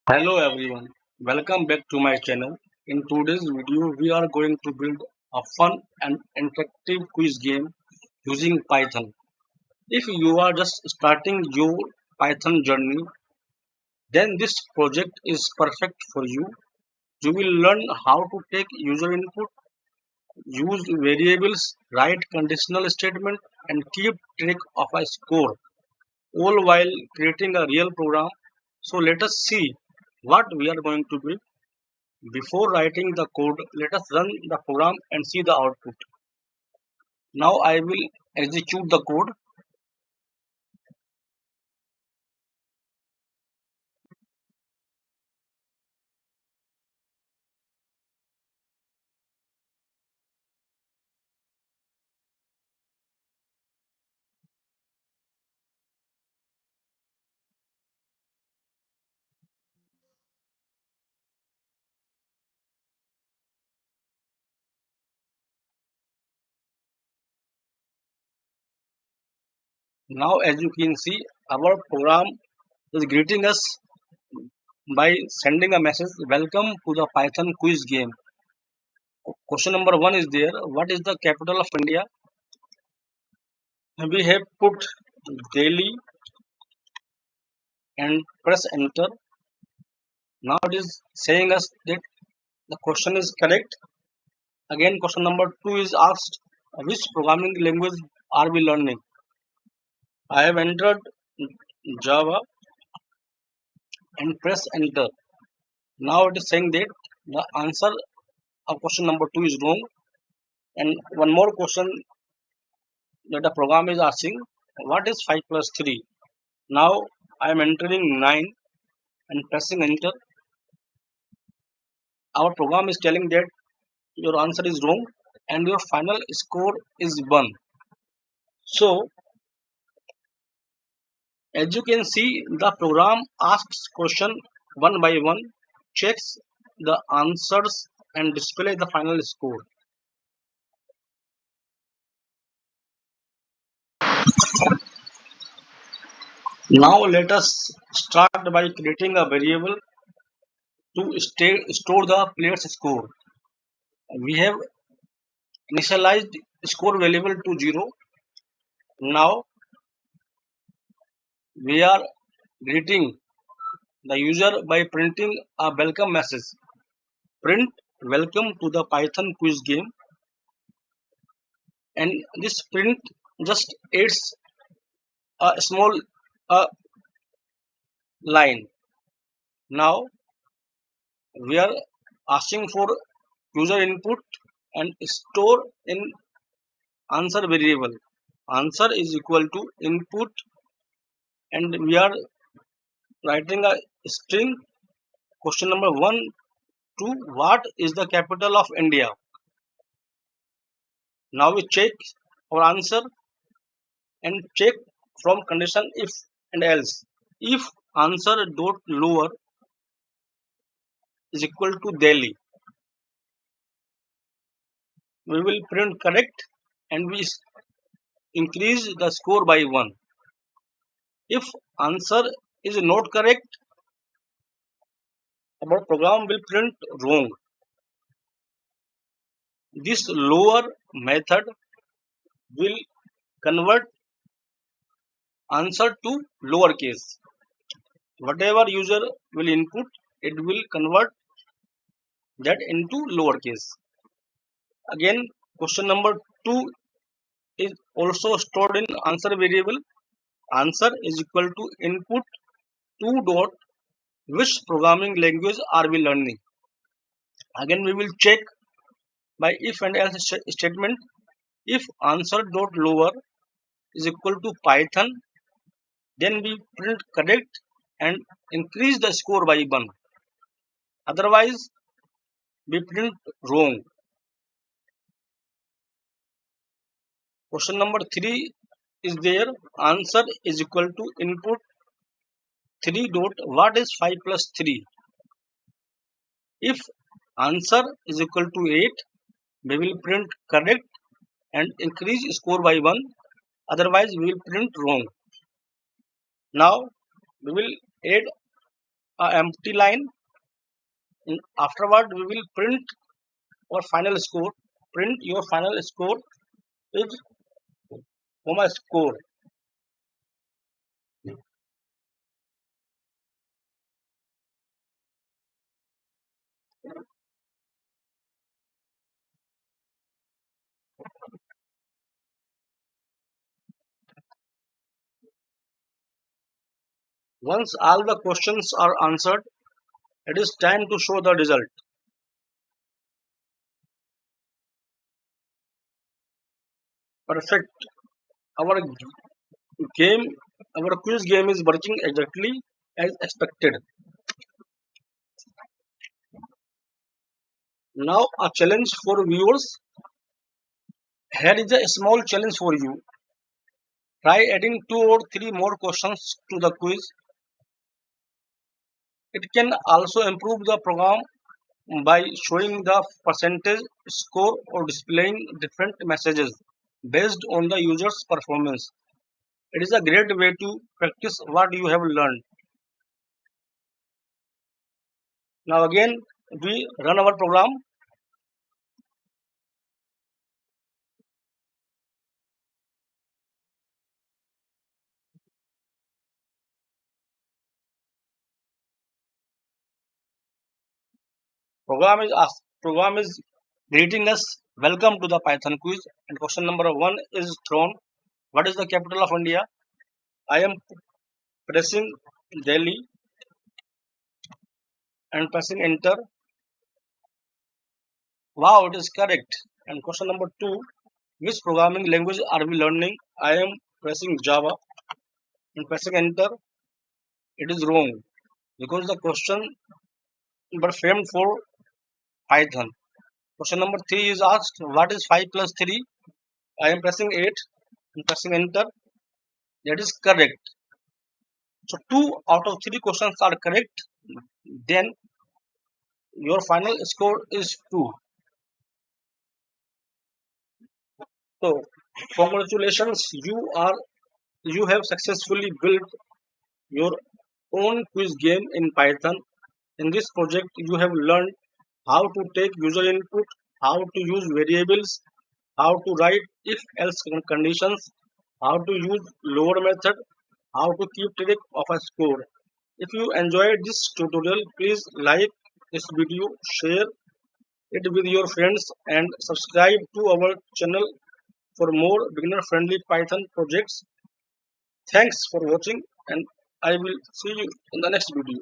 Hello everyone, welcome back to my channel. In today's video, we are going to build a fun and interactive quiz game using Python. If you are just starting your Python journey, then this project is perfect for you. You will learn how to take user input, use variables, write conditional statement, and keep track of a score, all while creating a real program. So let us see what we are going to build. Before writing the code, let us run the program and see the output. Now I will execute the code. Now as you can see, our program is greeting us by sending a message, welcome to the Python quiz game. Question number 1 is there. What is the capital of India? We have put Delhi and press enter. Now it is saying us that the question is correct. Again, question number 2 is asked, which programming language are we learning? I have entered Java and press enter. Now it is saying that the answer of question number 2 is wrong. And one more question that the program is asking, what is 5 plus 3? Now I am entering 9 and pressing enter. Our program is telling that your answer is wrong and your final score is 1. So as you can see, the program asks question one by one, checks the answers and display the final score. Now let us start by creating a variable to store the player's score. We have initialized score variable to 0. Now we are greeting the user by printing a welcome message. Print welcome to the Python quiz game, and this print just adds a small uh, line. Now we are asking for user input and store in answer variable. Answer is equal to input, and we are writing a string. Question number 1 to what is the capital of India? Now we check our answer and check from condition if and else. If answer dot lower is equal to Delhi, we will print correct and we increase the score by 1. If answer is not correct, our program will print wrong. This lower method will convert answer to lowercase. Whatever user will input, it will convert that into lowercase. Again, question number 2 is also stored in answer variable. Answer is equal to input 2 dot which programming language are we learning. Again, we will check by if and else statement. If answer dot lower is equal to Python, then we print correct and increase the score by 1. Otherwise, we print wrong. Question number 3 is there. Answer is equal to input 3 dot what is 5 plus 3. If answer is equal to 8, we will print correct and increase score by 1. Otherwise, we will print wrong. Now we will add a empty line. And afterward, we will print our final score. Print your final score is comma score. Once all the questions are answered, it is time to show the result. Perfect. Our game, our quiz game is working exactly as expected. Now a challenge for viewers. Here is a small challenge for you. Try adding two or three more questions to the quiz. It can also improve the program by showing the percentage score or displaying different messages based on the user's performance. It is a great way to practice what you have learned. Now again, we run our program. Program is greeting us. Welcome to the Python quiz. And question number one is thrown. What is the capital of India? I am pressing Delhi and pressing enter. Wow, it is correct. And question number two, which programming language are we learning? I am pressing Java and pressing enter. It is wrong because the question were framed for Python. Question number three is asked, what is 5 plus 3? I am pressing 8 and pressing enter. That is correct. So two out of three questions are correct. Then your final score is 2. So congratulations, you have successfully built your own quiz game in Python. In this project, you have learned how to take user input, how to use variables, how to write if else conditions, how to use lower method, how to keep track of a score. If you enjoyed this tutorial, please like this video, share it with your friends and subscribe to our channel for more beginner friendly Python projects. Thanks for watching and I will see you in the next video.